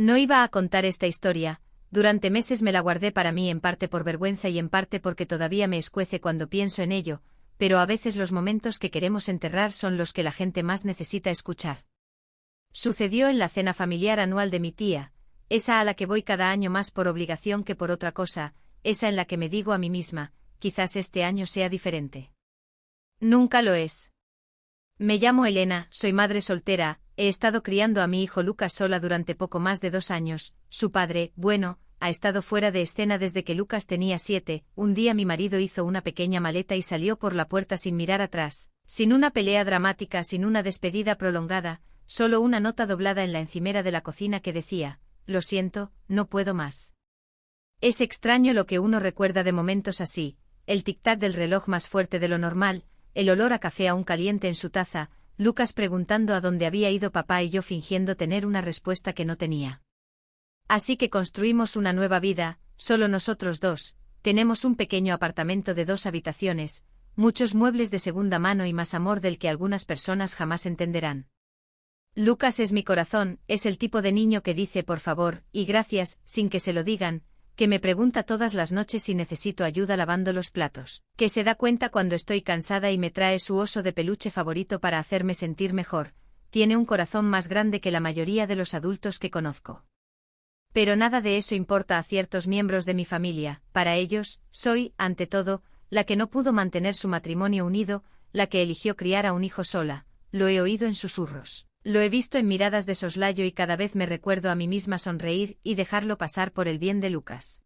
No iba a contar esta historia, durante meses me la guardé para mí en parte por vergüenza y en parte porque todavía me escuece cuando pienso en ello, pero a veces los momentos que queremos enterrar son los que la gente más necesita escuchar. Sucedió en la cena familiar anual de mi tía, esa a la que voy cada año más por obligación que por otra cosa, esa en la que me digo a mí misma, quizás este año sea diferente. Nunca lo es. Me llamo Elena, soy madre soltera, he estado criando a mi hijo Lucas sola durante poco más de 2 años, su padre, bueno, ha estado fuera de escena desde que Lucas tenía 7, un día mi marido hizo una pequeña maleta y salió por la puerta sin mirar atrás, sin una pelea dramática, sin una despedida prolongada, solo una nota doblada en la encimera de la cocina que decía, lo siento, no puedo más. Es extraño lo que uno recuerda de momentos así, el tic-tac del reloj más fuerte de lo normal, el olor a café aún caliente en su taza, Lucas preguntando a dónde había ido papá y yo fingiendo tener una respuesta que no tenía. Así que construimos una nueva vida, solo nosotros dos, tenemos un pequeño apartamento de 2 habitaciones, muchos muebles de segunda mano y más amor del que algunas personas jamás entenderán. Lucas es mi corazón, es el tipo de niño que dice por favor y gracias, sin que se lo digan, que me pregunta todas las noches si necesito ayuda lavando los platos, que se da cuenta cuando estoy cansada y me trae su oso de peluche favorito para hacerme sentir mejor, tiene un corazón más grande que la mayoría de los adultos que conozco. Pero nada de eso importa a ciertos miembros de mi familia, para ellos, soy, ante todo, la que no pudo mantener su matrimonio unido, la que eligió criar a un hijo sola, lo he oído en susurros. Lo he visto en miradas de soslayo y cada vez me recuerdo a mí misma sonreír y dejarlo pasar por el bien de Lucas.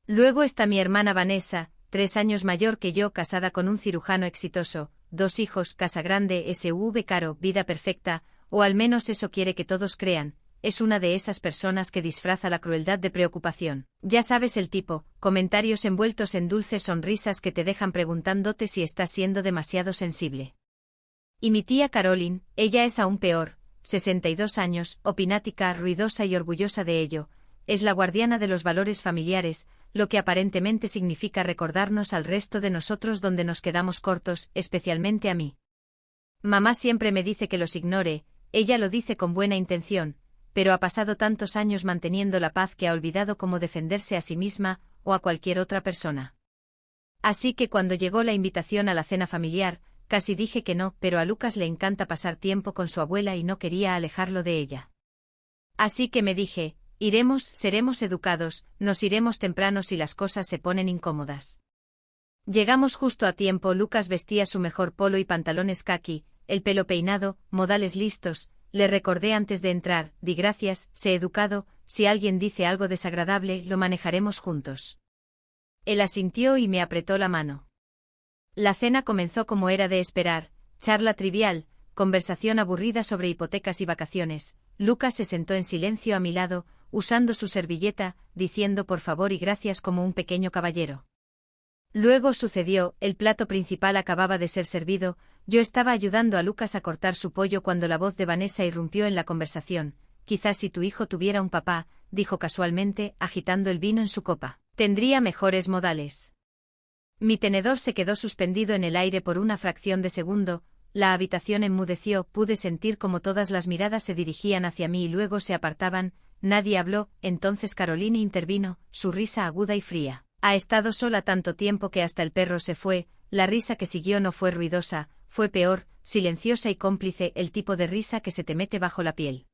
Luego está mi hermana Vanessa, 3 años mayor que yo, casada con un cirujano exitoso, 2 hijos, casa grande, SUV caro, vida perfecta, o al menos eso quiere que todos crean, es una de esas personas que disfraza la crueldad de preocupación. Ya sabes el tipo, comentarios envueltos en dulces sonrisas que te dejan preguntándote si estás siendo demasiado sensible. Y mi tía Caroline, ella es aún peor, 62 años, opinática, ruidosa y orgullosa de ello, es la guardiana de los valores familiares, lo que aparentemente significa recordarnos al resto de nosotros donde nos quedamos cortos, especialmente a mí. Mamá siempre me dice que los ignore, ella lo dice con buena intención, pero ha pasado tantos años manteniendo la paz que ha olvidado cómo defenderse a sí misma o a cualquier otra persona. Así que cuando llegó la invitación a la cena familiar, casi dije que no, pero a Lucas le encanta pasar tiempo con su abuela y no quería alejarlo de ella. Así que me dije, iremos, seremos educados, nos iremos temprano si las cosas se ponen incómodas. Llegamos justo a tiempo, Lucas vestía su mejor polo y pantalones caqui, el pelo peinado, modales listos, le recordé antes de entrar, di gracias, sé educado, si alguien dice algo desagradable, lo manejaremos juntos. Él asintió y me apretó la mano. La cena comenzó como era de esperar, charla trivial, conversación aburrida sobre hipotecas y vacaciones. Lucas se sentó en silencio a mi lado, usando su servilleta, diciendo por favor y gracias como un pequeño caballero. Luego sucedió, el plato principal acababa de ser servido, yo estaba ayudando a Lucas a cortar su pollo cuando la voz de Vanessa irrumpió en la conversación. Quizás si tu hijo tuviera un papá, dijo casualmente, agitando el vino en su copa, tendría mejores modales. Mi tenedor se quedó suspendido en el aire por una fracción de segundo, la habitación enmudeció, pude sentir como todas las miradas se dirigían hacia mí y luego se apartaban, nadie habló, entonces Caroline intervino, su risa aguda y fría. Ha estado sola tanto tiempo que hasta el perro se fue, la risa que siguió no fue ruidosa, fue peor, silenciosa y cómplice, el tipo de risa que se te mete bajo la piel.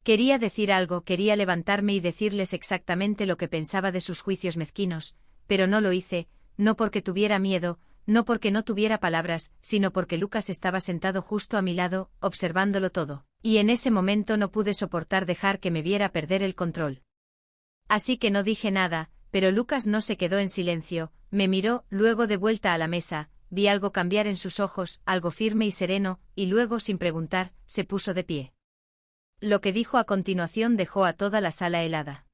Quería decir algo, quería levantarme y decirles exactamente lo que pensaba de sus juicios mezquinos, pero no lo hice, no porque tuviera miedo, no porque no tuviera palabras, sino porque Lucas estaba sentado justo a mi lado, observándolo todo, y en ese momento no pude soportar dejar que me viera perder el control. Así que no dije nada, pero Lucas no se quedó en silencio, me miró, luego de vuelta a la mesa, vi algo cambiar en sus ojos, algo firme y sereno, y luego, sin preguntar, se puso de pie. Lo que dijo a continuación dejó a toda la sala helada.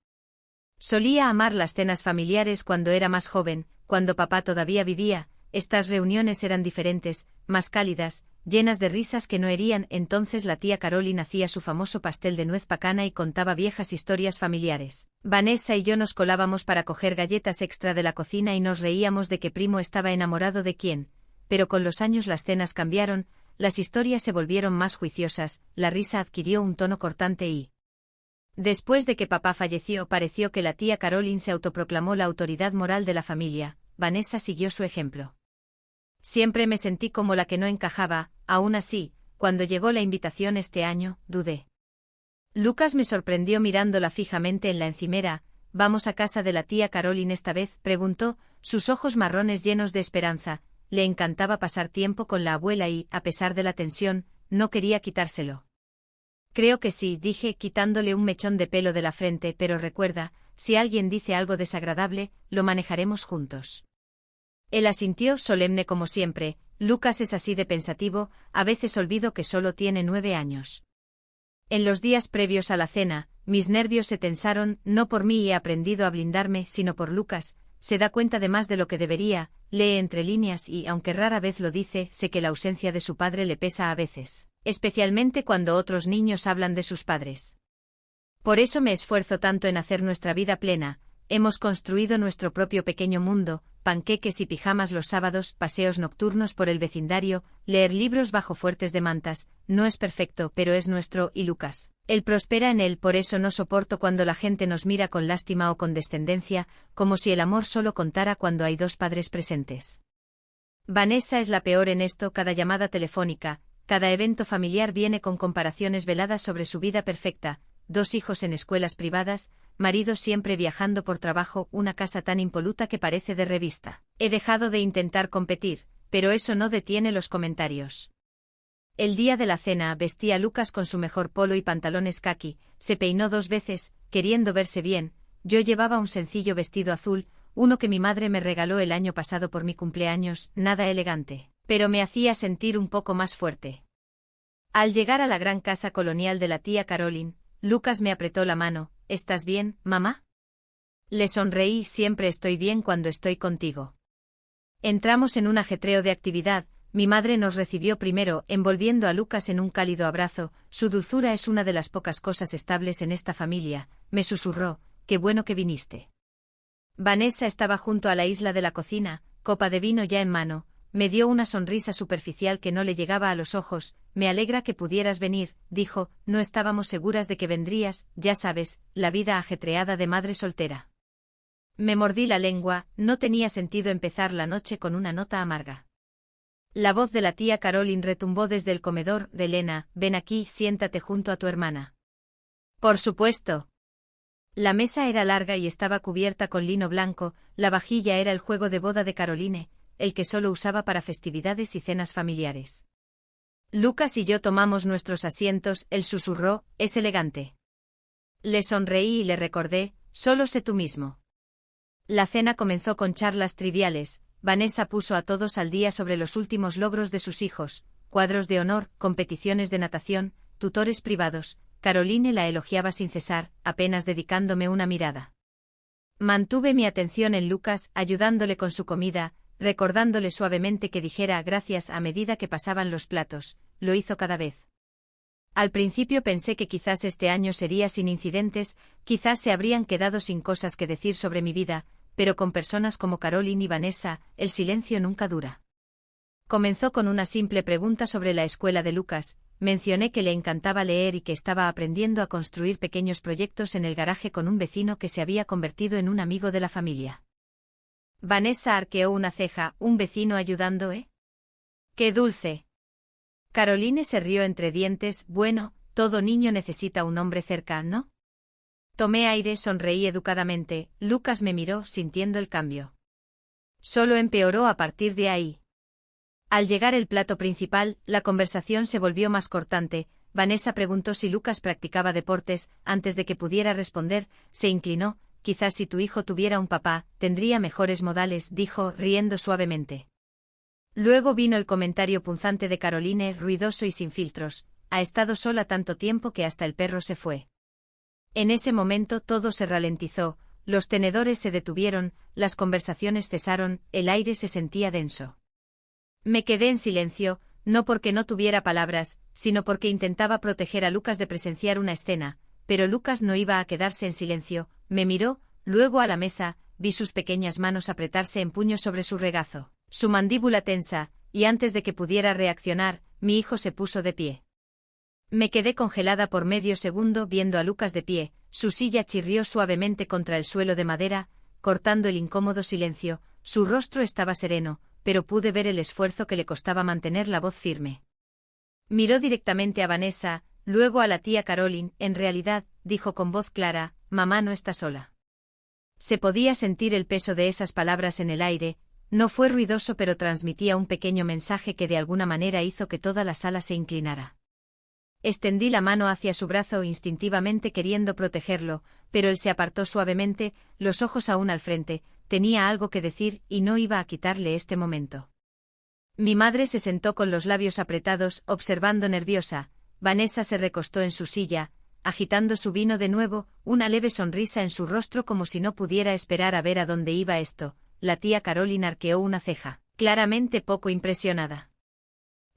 Solía amar las cenas familiares cuando era más joven, cuando papá todavía vivía, estas reuniones eran diferentes, más cálidas, llenas de risas que no herían. Entonces la tía Caroline hacía su famoso pastel de nuez pacana y contaba viejas historias familiares. Vanessa y yo nos colábamos para coger galletas extra de la cocina y nos reíamos de que primo estaba enamorado de quién, pero con los años las cenas cambiaron, las historias se volvieron más juiciosas, la risa adquirió un tono cortante y Después de que papá falleció, pareció que la tía Caroline se autoproclamó la autoridad moral de la familia. Vanessa siguió su ejemplo. Siempre me sentí como la que no encajaba, aún así, cuando llegó la invitación este año, dudé. Lucas me sorprendió mirándola fijamente en la encimera. ¿Vamos a casa de la tía Caroline esta vez?, preguntó, sus ojos marrones llenos de esperanza. Le encantaba pasar tiempo con la abuela y, a pesar de la tensión, no quería quitárselo. Creo que sí, dije, quitándole un mechón de pelo de la frente, pero recuerda, si alguien dice algo desagradable, lo manejaremos juntos. Él asintió, solemne como siempre. Lucas es así de pensativo, a veces olvido que solo tiene 9 años. En los días previos a la cena, mis nervios se tensaron, no por mí he aprendido a blindarme, sino por Lucas. Se da cuenta de más de lo que debería, lee entre líneas y, aunque rara vez lo dice, sé que la ausencia de su padre le pesa a veces, especialmente cuando otros niños hablan de sus padres. Por eso me esfuerzo tanto en hacer nuestra vida plena. Hemos construido nuestro propio pequeño mundo, panqueques y pijamas los sábados, paseos nocturnos por el vecindario, leer libros bajo fuertes de mantas. No es perfecto, pero es nuestro, y Lucas, él prospera en él. Por eso no soporto cuando la gente nos mira con lástima o condescendencia, como si el amor solo contara cuando hay 2 padres presentes. Vanessa es la peor en esto. Cada llamada telefónica, cada evento familiar viene con comparaciones veladas sobre su vida perfecta. 2 hijos en escuelas privadas, marido siempre viajando por trabajo, una casa tan impoluta que parece de revista. He dejado de intentar competir, pero eso no detiene los comentarios. El día de la cena vestí a Lucas con su mejor polo y pantalones caqui, se peinó 2 veces, queriendo verse bien. Yo llevaba un sencillo vestido azul, uno que mi madre me regaló el año pasado por mi cumpleaños, nada elegante, pero me hacía sentir un poco más fuerte. Al llegar a la gran casa colonial de la tía Caroline, Lucas me apretó la mano. ¿Estás bien, mamá? Le sonreí. Siempre estoy bien cuando estoy contigo. Entramos en un ajetreo de actividad. Mi madre nos recibió primero, envolviendo a Lucas en un cálido abrazo. Su dulzura es una de las pocas cosas estables en esta familia, me susurró. Qué bueno que viniste. Vanessa estaba junto a la isla de la cocina, copa de vino ya en mano. Me dio una sonrisa superficial que no le llegaba a los ojos. Me alegra que pudieras venir, dijo. No estábamos seguras de que vendrías, ya sabes, la vida ajetreada de madre soltera. Me mordí la lengua. No tenía sentido empezar la noche con una nota amarga. La voz de la tía Caroline retumbó desde el comedor. Elena, ven aquí, siéntate junto a tu hermana. Por supuesto. La mesa era larga y estaba cubierta con lino blanco. La vajilla era el juego de boda de Caroline, el que solo usaba para festividades y cenas familiares. Lucas y yo tomamos nuestros asientos. Él susurró, es elegante. Le sonreí y le recordé, solo sé tú mismo. La cena comenzó con charlas triviales. Vanessa puso a todos al día sobre los últimos logros de sus hijos, cuadros de honor, competiciones de natación, tutores privados. Caroline la elogiaba sin cesar, apenas dedicándome una mirada. Mantuve mi atención en Lucas, ayudándole con su comida, recordándole suavemente que dijera gracias a medida que pasaban los platos. Lo hizo cada vez. Al principio pensé que quizás este año sería sin incidentes, quizás se habrían quedado sin cosas que decir sobre mi vida, pero con personas como Caroline y Vanessa, el silencio nunca dura. Comenzó con una simple pregunta sobre la escuela de Lucas. Mencioné que le encantaba leer y que estaba aprendiendo a construir pequeños proyectos en el garaje con un vecino que se había convertido en un amigo de la familia. Vanessa arqueó una ceja. ¿Un vecino ayudando, eh? ¡Qué dulce! Caroline se rió entre dientes. Bueno, todo niño necesita un hombre cerca, ¿no? Tomé aire, sonreí educadamente. Lucas me miró, sintiendo el cambio. Solo empeoró a partir de ahí. Al llegar el plato principal, la conversación se volvió más cortante. Vanessa preguntó si Lucas practicaba deportes. Antes de que pudiera responder, se inclinó. Quizás si tu hijo tuviera un papá, tendría mejores modales, dijo, riendo suavemente. Luego vino el comentario punzante de Caroline, ruidoso y sin filtros. Ha estado sola tanto tiempo que hasta el perro se fue. En ese momento todo se ralentizó, los tenedores se detuvieron, las conversaciones cesaron, el aire se sentía denso. Me quedé en silencio, no porque no tuviera palabras, sino porque intentaba proteger a Lucas de presenciar una escena, pero Lucas no iba a quedarse en silencio. Me miró, luego a la mesa, vi sus pequeñas manos apretarse en puños sobre su regazo, su mandíbula tensa, y antes de que pudiera reaccionar, mi hijo se puso de pie. Me quedé congelada por medio segundo viendo a Lucas de pie, su silla chirrió suavemente contra el suelo de madera, cortando el incómodo silencio. Su rostro estaba sereno, pero pude ver el esfuerzo que le costaba mantener la voz firme. Miró directamente a Vanessa, luego a la tía Caroline. En realidad, dijo con voz clara, mamá no está sola. Se podía sentir el peso de esas palabras en el aire. No fue ruidoso, pero transmitía un pequeño mensaje que de alguna manera hizo que toda la sala se inclinara. Extendí la mano hacia su brazo instintivamente queriendo protegerlo, pero él se apartó suavemente, los ojos aún al frente. Tenía algo que decir y no iba a quitarle este momento. Mi madre se sentó con los labios apretados, observando nerviosa. Vanessa se recostó en su silla, agitando su vino de nuevo, una leve sonrisa en su rostro como si no pudiera esperar a ver a dónde iba esto. La tía Caroline arqueó una ceja, claramente poco impresionada.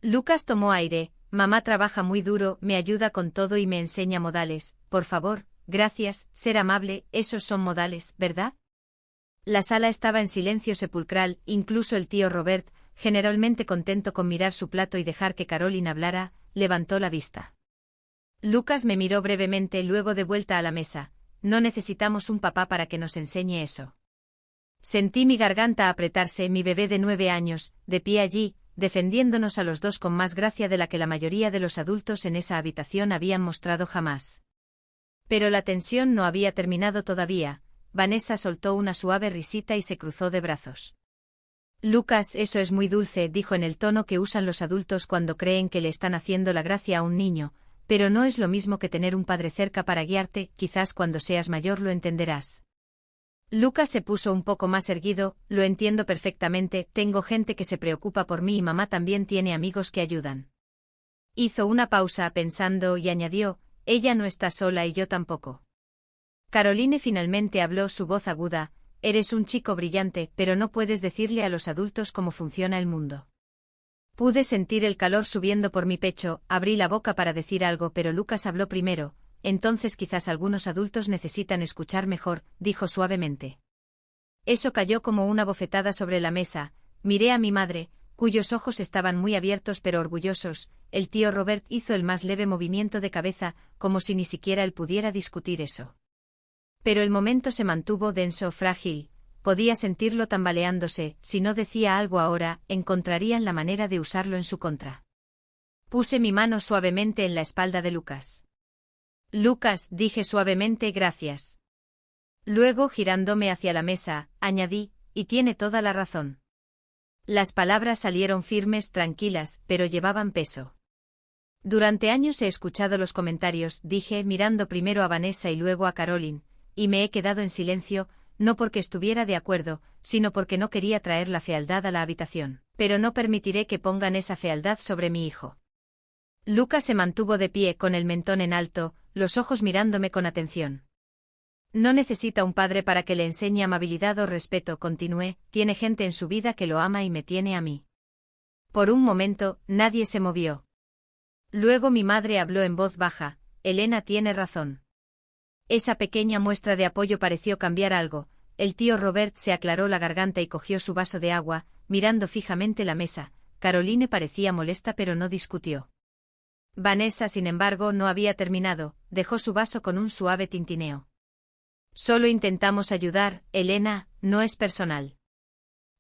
Lucas tomó aire. Mamá trabaja muy duro, me ayuda con todo y me enseña modales. Por favor, gracias, ser amable, esos son modales, ¿verdad? La sala estaba en silencio sepulcral, incluso el tío Robert, generalmente contento con mirar su plato y dejar que Caroline hablara, levantó la vista. Lucas me miró brevemente, luego de vuelta a la mesa. No necesitamos un papá para que nos enseñe eso. Sentí mi garganta apretarse. Mi bebé de 9 años, de pie allí, defendiéndonos a los dos con más gracia de la que la mayoría de los adultos en esa habitación habían mostrado jamás. Pero la tensión no había terminado todavía. Vanessa soltó una suave risita y se cruzó de brazos. Lucas, eso es muy dulce, dijo en el tono que usan los adultos cuando creen que le están haciendo la gracia a un niño, pero no es lo mismo que tener un padre cerca para guiarte. Quizás cuando seas mayor lo entenderás. Lucas se puso un poco más erguido. Lo entiendo perfectamente, tengo gente que se preocupa por mí y mamá también tiene amigos que ayudan. Hizo una pausa pensando y añadió, ella no está sola y yo tampoco. Caroline finalmente habló, su voz aguda, eres un chico brillante, pero no puedes decirle a los adultos cómo funciona el mundo. Pude sentir el calor subiendo por mi pecho, abrí la boca para decir algo, pero Lucas habló primero. Entonces quizás algunos adultos necesitan escuchar mejor, dijo suavemente. Eso cayó como una bofetada sobre la mesa. Miré a mi madre, cuyos ojos estaban muy abiertos pero orgullosos. El tío Robert hizo el más leve movimiento de cabeza, como si ni siquiera él pudiera discutir eso. Pero el momento se mantuvo denso, frágil. Podía sentirlo tambaleándose. Si no decía algo ahora, encontrarían la manera de usarlo en su contra. Puse mi mano suavemente en la espalda de Lucas. Lucas, dije suavemente, gracias. Luego, girándome hacia la mesa, añadí, y tiene toda la razón. Las palabras salieron firmes, tranquilas, pero llevaban peso. Durante años he escuchado los comentarios, dije, mirando primero a Vanessa y luego a Caroline, y me he quedado en silencio, no porque estuviera de acuerdo, sino porque no quería traer la fealdad a la habitación. Pero no permitiré que pongan esa fealdad sobre mi hijo. Lucas se mantuvo de pie con el mentón en alto, los ojos mirándome con atención. No necesita un padre para que le enseñe amabilidad o respeto, continué, tiene gente en su vida que lo ama y me tiene a mí. Por un momento, nadie se movió. Luego mi madre habló en voz baja, Elena tiene razón. Esa pequeña muestra de apoyo pareció cambiar algo. El tío Robert se aclaró la garganta y cogió su vaso de agua, mirando fijamente la mesa. Caroline parecía molesta pero no discutió. Vanessa, sin embargo, no había terminado, dejó su vaso con un suave tintineo. Solo intentamos ayudar, Elena, no es personal.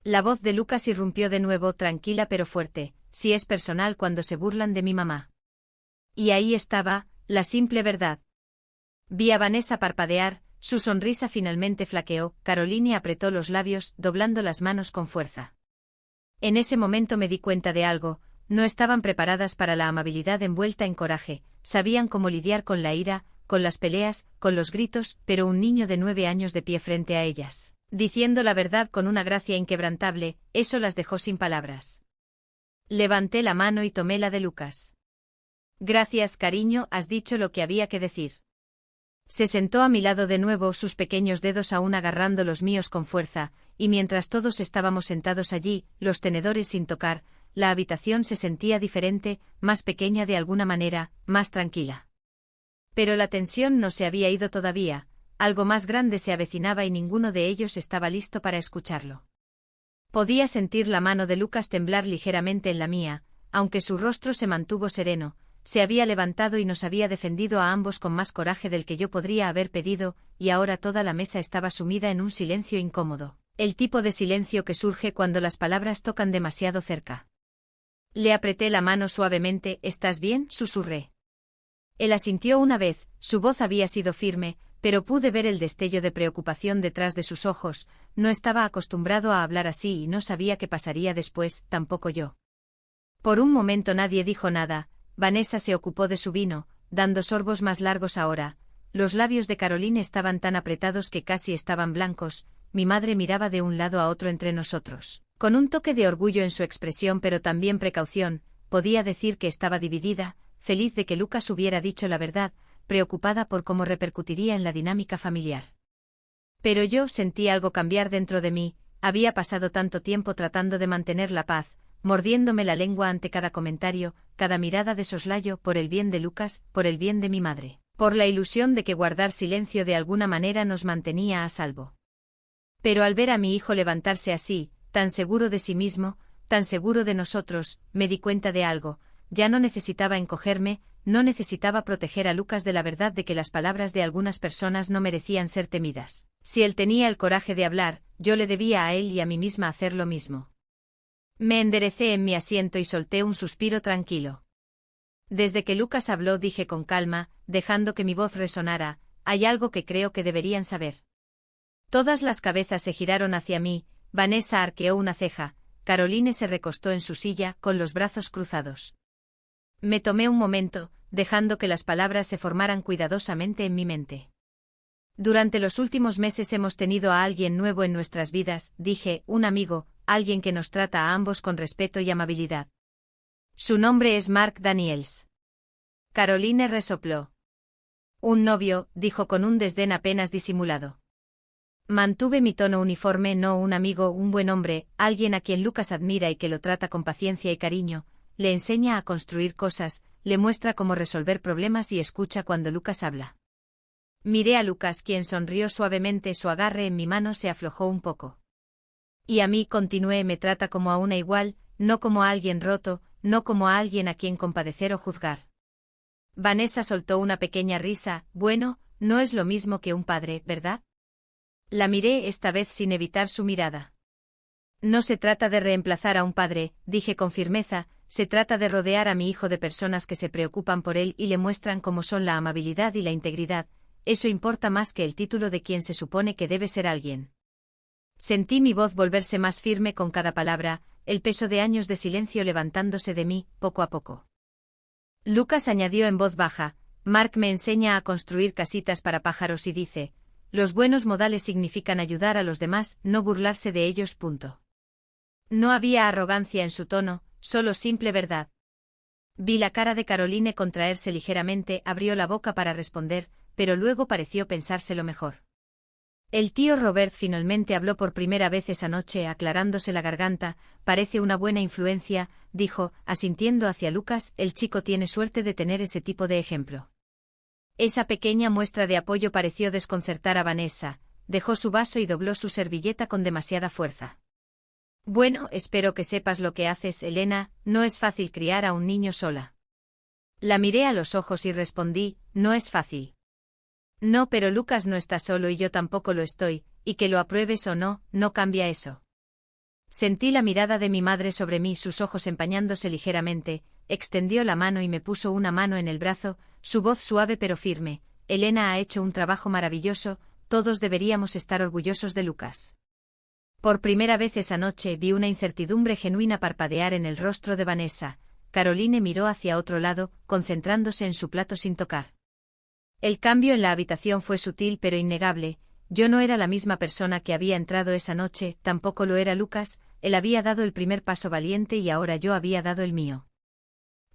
La voz de Lucas irrumpió de nuevo, tranquila pero fuerte, sí es personal cuando se burlan de mi mamá. Y ahí estaba, la simple verdad. Vi a Vanessa parpadear, su sonrisa finalmente flaqueó. Caroline apretó los labios, doblando las manos con fuerza. En ese momento me di cuenta de algo. No estaban preparadas para la amabilidad envuelta en coraje, sabían cómo lidiar con la ira, con las peleas, con los gritos, pero un niño de 9 años de pie frente a ellas, diciendo la verdad con una gracia inquebrantable, eso las dejó sin palabras. Levanté la mano y tomé la de Lucas. Gracias, cariño, has dicho lo que había que decir. Se sentó a mi lado de nuevo, sus pequeños dedos aún agarrando los míos con fuerza, y mientras todos estábamos sentados allí, los tenedores sin tocar, la habitación se sentía diferente, más pequeña de alguna manera, más tranquila. Pero la tensión no se había ido todavía, algo más grande se avecinaba y ninguno de ellos estaba listo para escucharlo. Podía sentir la mano de Lucas temblar ligeramente en la mía, aunque su rostro se mantuvo sereno. se había levantado y nos había defendido a ambos con más coraje del que yo podría haber pedido, y ahora toda la mesa estaba sumida en un silencio incómodo, el tipo de silencio que surge cuando las palabras tocan demasiado cerca. Le apreté la mano suavemente. «¿Estás bien?», susurré. Él asintió una vez, su voz había sido firme, pero pude ver el destello de preocupación detrás de sus ojos. No estaba acostumbrado a hablar así y no sabía qué pasaría después, tampoco yo. Por un momento nadie dijo nada. Vanessa se ocupó de su vino, dando sorbos más largos ahora. Los labios de Caroline estaban tan apretados que casi estaban blancos. Mi madre miraba de un lado a otro entre nosotros, con un toque de orgullo en su expresión pero también precaución. Podía decir que estaba dividida, feliz de que Lucas hubiera dicho la verdad, preocupada por cómo repercutiría en la dinámica familiar. Pero yo sentí algo cambiar dentro de mí. Había pasado tanto tiempo tratando de mantener la paz, mordiéndome la lengua ante cada comentario, cada mirada de soslayo, por el bien de Lucas, por el bien de mi madre, por la ilusión de que guardar silencio de alguna manera nos mantenía a salvo. Pero al ver a mi hijo levantarse así, tan seguro de sí mismo, tan seguro de nosotros, me di cuenta de algo. Ya no necesitaba encogerme, no necesitaba proteger a Lucas de la verdad de que las palabras de algunas personas no merecían ser temidas. Si él tenía el coraje de hablar, yo le debía a él y a mí misma hacer lo mismo. Me enderecé en mi asiento y solté un suspiro tranquilo. Desde que Lucas habló dije con calma, dejando que mi voz resonara, hay algo que creo que deberían saber. Todas las cabezas se giraron hacia mí. Vanessa arqueó una ceja. Caroline se recostó en su silla, con los brazos cruzados. Me tomé un momento, dejando que las palabras se formaran cuidadosamente en mi mente. Durante los últimos meses hemos tenido a alguien nuevo en nuestras vidas, dije, un amigo, alguien que nos trata a ambos con respeto y amabilidad. Su nombre es Mark Daniels. Caroline resopló. Un novio, dijo con un desdén apenas disimulado. Mantuve mi tono uniforme. No, un amigo, un buen hombre, alguien a quien Lucas admira y que lo trata con paciencia y cariño, le enseña a construir cosas, le muestra cómo resolver problemas y escucha cuando Lucas habla. Miré a Lucas, quien sonrió suavemente. Su agarre en mi mano se aflojó un poco. Y a mí, continué, me trata como a una igual, no como a alguien roto, no como a alguien a quien compadecer o juzgar. Vanessa soltó una pequeña risa. Bueno, no es lo mismo que un padre, ¿verdad? La miré esta vez sin evitar su mirada. No se trata de reemplazar a un padre, dije con firmeza, se trata de rodear a mi hijo de personas que se preocupan por él y le muestran cómo son la amabilidad y la integridad. Eso importa más que el título de quien se supone que debe ser alguien. Sentí mi voz volverse más firme con cada palabra, el peso de años de silencio levantándose de mí, poco a poco. Lucas añadió en voz baja, Mark me enseña a construir casitas para pájaros y dice, los buenos modales significan ayudar a los demás, no burlarse de ellos. Punto. No había arrogancia en su tono, solo simple verdad. Vi la cara de Caroline contraerse ligeramente, abrió la boca para responder, pero luego pareció pensárselo mejor. El tío Robert finalmente habló por primera vez esa noche, aclarándose la garganta. Parece una buena influencia, dijo, asintiendo hacia Lucas. El chico tiene suerte de tener ese tipo de ejemplo. Esa pequeña muestra de apoyo pareció desconcertar a Vanessa. Dejó su vaso y dobló su servilleta con demasiada fuerza. Bueno, espero que sepas lo que haces, Elena. No es fácil criar a un niño sola. La miré a los ojos y respondí, no es fácil. No, pero Lucas no está solo y yo tampoco lo estoy, y que lo apruebes o no, no cambia eso. Sentí la mirada de mi madre sobre mí, sus ojos empañándose ligeramente. Extendió la mano y me puso una mano en el brazo, su voz suave pero firme. Elena ha hecho un trabajo maravilloso, todos deberíamos estar orgullosos de Lucas. Por primera vez esa noche vi una incertidumbre genuina parpadear en el rostro de Vanessa. Caroline miró hacia otro lado, concentrándose en su plato sin tocar. El cambio en la habitación fue sutil pero innegable. Yo no era la misma persona que había entrado esa noche, tampoco lo era Lucas. Él había dado el primer paso valiente y ahora yo había dado el mío.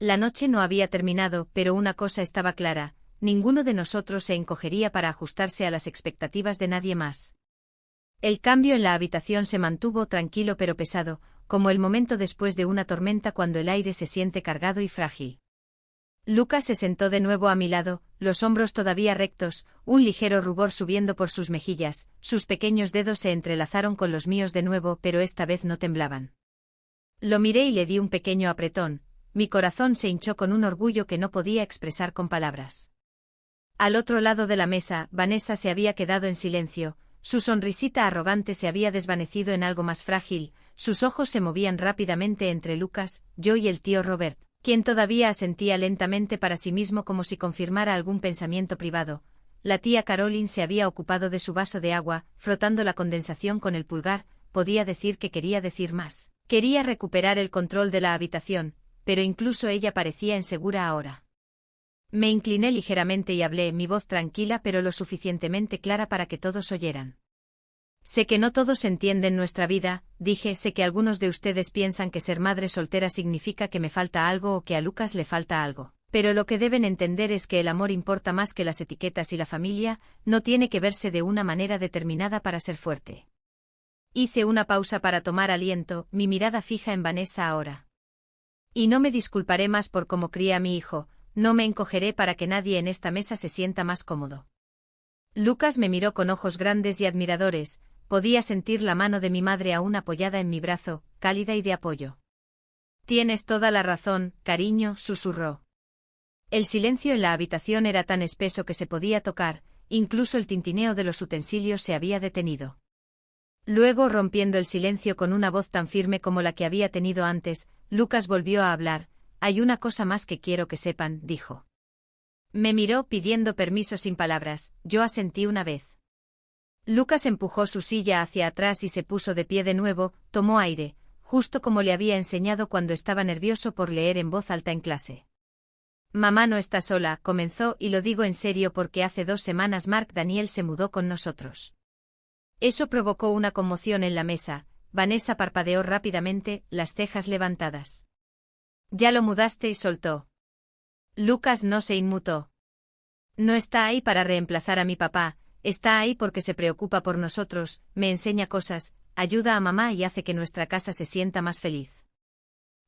La noche no había terminado, pero una cosa estaba clara, ninguno de nosotros se encogería para ajustarse a las expectativas de nadie más. El cambio en la habitación se mantuvo tranquilo pero pesado, como el momento después de una tormenta cuando el aire se siente cargado y frágil. Lucas se sentó de nuevo a mi lado, los hombros todavía rectos, un ligero rubor subiendo por sus mejillas, sus pequeños dedos se entrelazaron con los míos de nuevo, pero esta vez no temblaban. Lo miré y le di un pequeño apretón. mi corazón se hinchó con un orgullo que no podía expresar con palabras. Al otro lado de la mesa, Vanessa se había quedado en silencio, su sonrisita arrogante se había desvanecido en algo más frágil, sus ojos se movían rápidamente entre Lucas, yo y el tío Robert, quien todavía asentía lentamente para sí mismo como si confirmara algún pensamiento privado. La tía Caroline se había ocupado de su vaso de agua, frotando la condensación con el pulgar, podía decir que quería decir más. Quería recuperar el control de la habitación, pero incluso ella parecía insegura ahora. Me incliné ligeramente y hablé, mi voz tranquila pero lo suficientemente clara para que todos oyeran. Sé que no todos entienden nuestra vida, dije, sé que algunos de ustedes piensan que ser madre soltera significa que me falta algo o que a Lucas le falta algo. Pero lo que deben entender es que el amor importa más que las etiquetas y la familia, no tiene que verse de una manera determinada para ser fuerte. Hice una pausa para tomar aliento, mi mirada fija en Vanessa ahora. Y no me disculparé más por cómo crié a mi hijo, no me encogeré para que nadie en esta mesa se sienta más cómodo. Lucas me miró con ojos grandes y admiradores, podía sentir la mano de mi madre aún apoyada en mi brazo, cálida y de apoyo. Tienes toda la razón, cariño, susurró. El silencio en la habitación era tan espeso que se podía tocar, incluso el tintineo de los utensilios se había detenido. Luego, rompiendo el silencio con una voz tan firme como la que había tenido antes, Lucas volvió a hablar. Hay una cosa más que quiero que sepan, dijo. Me miró pidiendo permiso sin palabras, yo asentí una vez. Lucas empujó su silla hacia atrás y se puso de pie de nuevo, tomó aire, justo como le había enseñado cuando estaba nervioso por leer en voz alta en clase. Mamá no está sola, comenzó, y lo digo en serio porque hace 2 semanas Mark Daniel se mudó con nosotros. Eso provocó una conmoción en la mesa. Vanessa parpadeó rápidamente, las cejas levantadas. Ya lo mudaste y soltó. Lucas no se inmutó. No está ahí para reemplazar a mi papá, está ahí porque se preocupa por nosotros, me enseña cosas, ayuda a mamá y hace que nuestra casa se sienta más feliz.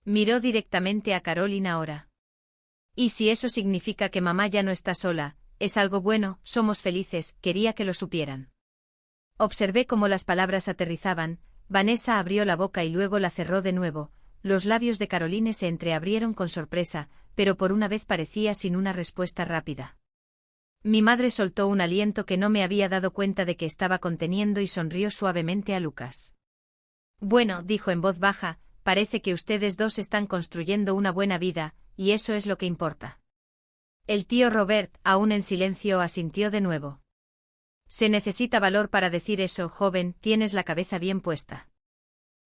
Miró directamente a Caroline ahora. Y si eso significa que mamá ya no está sola, es algo bueno, somos felices, quería que lo supieran. Observé cómo las palabras aterrizaban, Vanessa abrió la boca y luego la cerró de nuevo, los labios de Caroline se entreabrieron con sorpresa, pero por una vez parecía sin una respuesta rápida. Mi madre soltó un aliento que no me había dado cuenta de que estaba conteniendo y sonrió suavemente a Lucas. Bueno, dijo en voz baja, parece que ustedes dos están construyendo una buena vida, y eso es lo que importa. El tío Robert, aún en silencio, asintió de nuevo. Se necesita valor para decir eso, joven, tienes la cabeza bien puesta.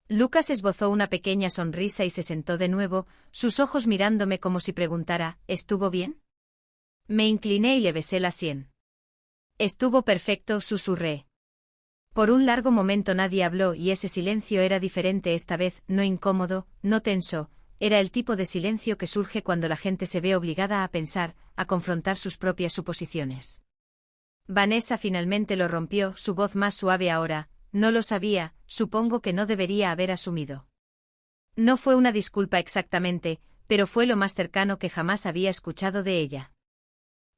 Lucas esbozó una pequeña sonrisa y se sentó de nuevo, sus ojos mirándome como si preguntara, ¿estuvo bien? Me incliné y le besé la sien. Estuvo perfecto, susurré. Por un largo momento nadie habló y ese silencio era diferente esta vez, no incómodo, no tenso, era el tipo de silencio que surge cuando la gente se ve obligada a pensar, a confrontar sus propias suposiciones. Vanessa finalmente lo rompió, su voz más suave ahora, no lo sabía, supongo que no debería haber asumido. No fue una disculpa exactamente, pero fue lo más cercano que jamás había escuchado de ella.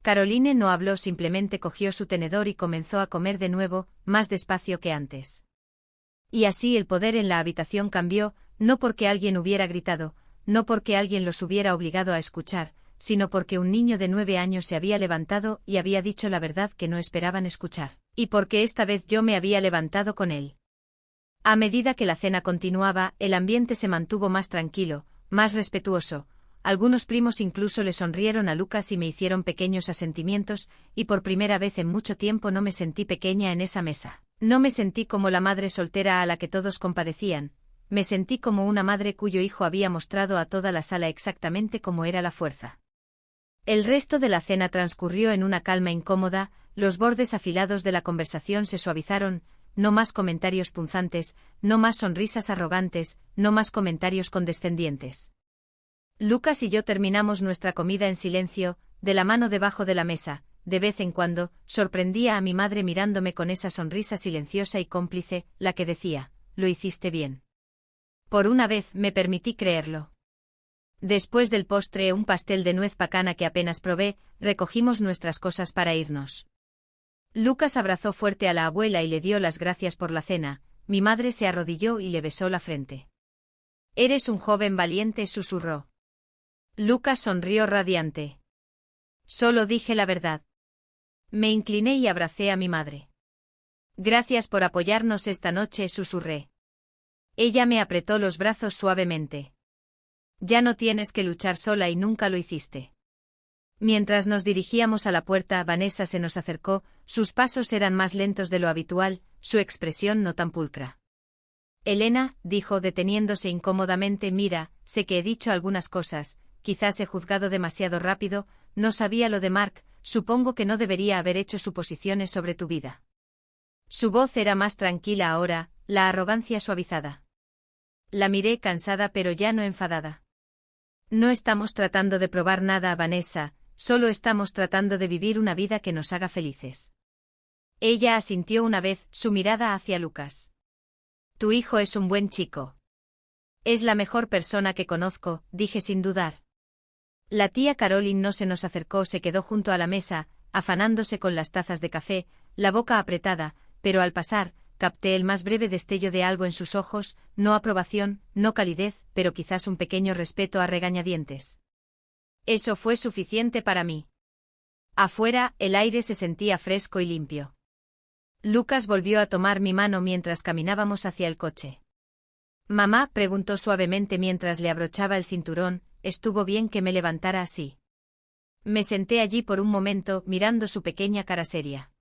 Caroline no habló, simplemente cogió su tenedor y comenzó a comer de nuevo, más despacio que antes. Y así el poder en la habitación cambió, no porque alguien hubiera gritado, no porque alguien los hubiera obligado a escuchar, sino porque un niño de 9 años se había levantado y había dicho la verdad que no esperaban escuchar, y porque esta vez yo me había levantado con él. A medida que la cena continuaba, el ambiente se mantuvo más tranquilo, más respetuoso. Algunos primos incluso le sonrieron a Lucas y me hicieron pequeños asentimientos, y por primera vez en mucho tiempo no me sentí pequeña en esa mesa. No me sentí como la madre soltera a la que todos compadecían, me sentí como una madre cuyo hijo había mostrado a toda la sala exactamente cómo era la fuerza. El resto de la cena transcurrió en una calma incómoda, los bordes afilados de la conversación se suavizaron, no más comentarios punzantes, no más sonrisas arrogantes, no más comentarios condescendientes. Lucas y yo terminamos nuestra comida en silencio, de la mano debajo de la mesa. De vez en cuando, sorprendía a mi madre mirándome con esa sonrisa silenciosa y cómplice, la que decía, «Lo hiciste bien». Por una vez me permití creerlo. Después del postre, un pastel de nuez pacana que apenas probé, recogimos nuestras cosas para irnos. Lucas abrazó fuerte a la abuela y le dio las gracias por la cena, mi madre se arrodilló y le besó la frente. «Eres un joven valiente», susurró. Lucas sonrió radiante. Solo dije la verdad. Me incliné y abracé a mi madre. Gracias por apoyarnos esta noche, susurré. Ella me apretó los brazos suavemente. Ya no tienes que luchar sola y nunca lo hiciste. Mientras nos dirigíamos a la puerta, Vanessa se nos acercó, sus pasos eran más lentos de lo habitual, su expresión no tan pulcra. Elena, dijo deteniéndose incómodamente, mira, sé que he dicho algunas cosas, quizás he juzgado demasiado rápido, no sabía lo de Mark, supongo que no debería haber hecho suposiciones sobre tu vida. Su voz era más tranquila ahora, la arrogancia suavizada. La miré cansada pero ya no enfadada. No estamos tratando de probar nada a Vanessa, solo estamos tratando de vivir una vida que nos haga felices. Ella asintió una vez, su mirada hacia Lucas. Tu hijo es un buen chico. Es la mejor persona que conozco, dije sin dudar. La tía Caroline no se nos acercó, se quedó junto a la mesa, afanándose con las tazas de café, la boca apretada, pero al pasar, capté el más breve destello de algo en sus ojos, no aprobación, no calidez, pero quizás un pequeño respeto a regañadientes. Eso fue suficiente para mí. Afuera, el aire se sentía fresco y limpio. Lucas volvió a tomar mi mano mientras caminábamos hacia el coche. Mamá, preguntó suavemente mientras le abrochaba el cinturón, ¿estuvo bien que me levantara así? Me senté allí por un momento, mirando su pequeña cara seria.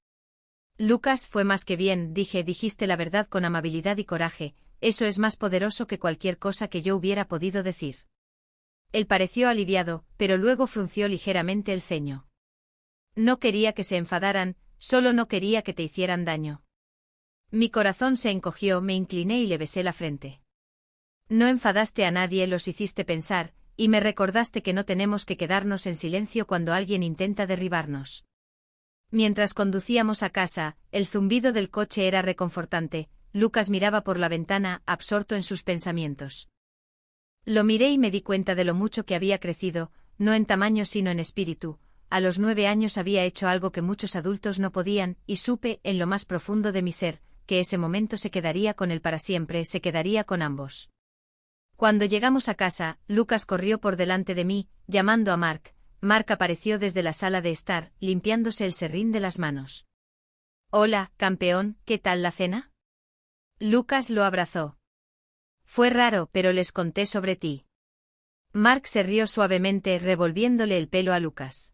Lucas, fue más que bien, dijiste la verdad con amabilidad y coraje, eso es más poderoso que cualquier cosa que yo hubiera podido decir. Él pareció aliviado, pero luego frunció ligeramente el ceño. No quería que se enfadaran, solo no quería que te hicieran daño. Mi corazón se encogió, me incliné y le besé la frente. No enfadaste a nadie, los hiciste pensar, y me recordaste que no tenemos que quedarnos en silencio cuando alguien intenta derribarnos. Mientras conducíamos a casa, el zumbido del coche era reconfortante, Lucas miraba por la ventana, absorto en sus pensamientos. Lo miré y me di cuenta de lo mucho que había crecido, no en tamaño sino en espíritu. A los 9 años había hecho algo que muchos adultos no podían, y supe, en lo más profundo de mi ser, que ese momento se quedaría con él para siempre, se quedaría con ambos. Cuando llegamos a casa, Lucas corrió por delante de mí, llamando a Mark. Mark apareció desde la sala de estar, limpiándose el serrín de las manos. Hola, campeón, ¿qué tal la cena? Lucas lo abrazó. Fue raro, pero les conté sobre ti. Mark se rió suavemente, revolviéndole el pelo a Lucas.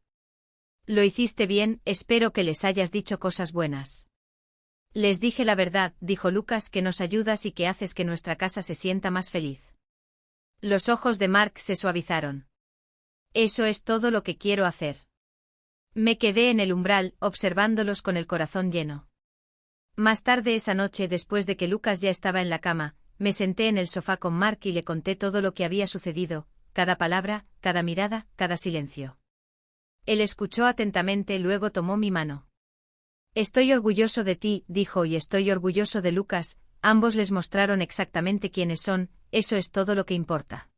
Lo hiciste bien, espero que les hayas dicho cosas buenas. Les dije la verdad, dijo Lucas, que nos ayudas y que haces que nuestra casa se sienta más feliz. Los ojos de Mark se suavizaron. Eso es todo lo que quiero hacer. Me quedé en el umbral, observándolos con el corazón lleno. Más tarde esa noche, después de que Lucas ya estaba en la cama, me senté en el sofá con Mark y le conté todo lo que había sucedido, cada palabra, cada mirada, cada silencio. Él escuchó atentamente, luego tomó mi mano. Estoy orgulloso de ti, dijo, y estoy orgulloso de Lucas, ambos les mostraron exactamente quiénes son, eso es todo lo que importa.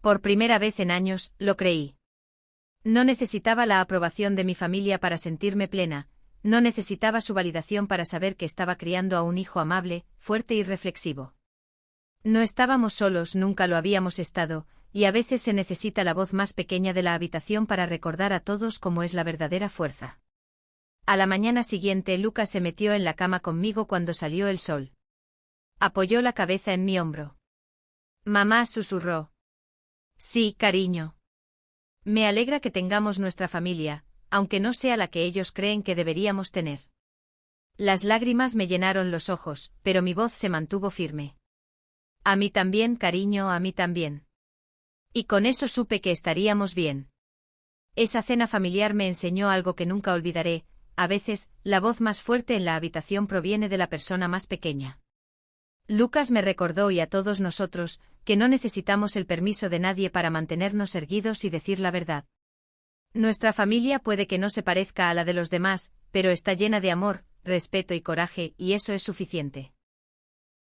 Por primera vez en años, lo creí. No necesitaba la aprobación de mi familia para sentirme plena, no necesitaba su validación para saber que estaba criando a un hijo amable, fuerte y reflexivo. No estábamos solos, nunca lo habíamos estado, y a veces se necesita la voz más pequeña de la habitación para recordar a todos cómo es la verdadera fuerza. A la mañana siguiente, Lucas se metió en la cama conmigo cuando salió el sol. Apoyó la cabeza en mi hombro. Mamá, susurró. Sí, cariño. Me alegra que tengamos nuestra familia, aunque no sea la que ellos creen que deberíamos tener. Las lágrimas me llenaron los ojos, pero mi voz se mantuvo firme. A mí también, cariño, a mí también. Y con eso supe que estaríamos bien. Esa cena familiar me enseñó algo que nunca olvidaré, a veces, la voz más fuerte en la habitación proviene de la persona más pequeña. Lucas me recordó, y a todos nosotros, que no necesitamos el permiso de nadie para mantenernos erguidos y decir la verdad. Nuestra familia puede que no se parezca a la de los demás, pero está llena de amor, respeto y coraje, y eso es suficiente.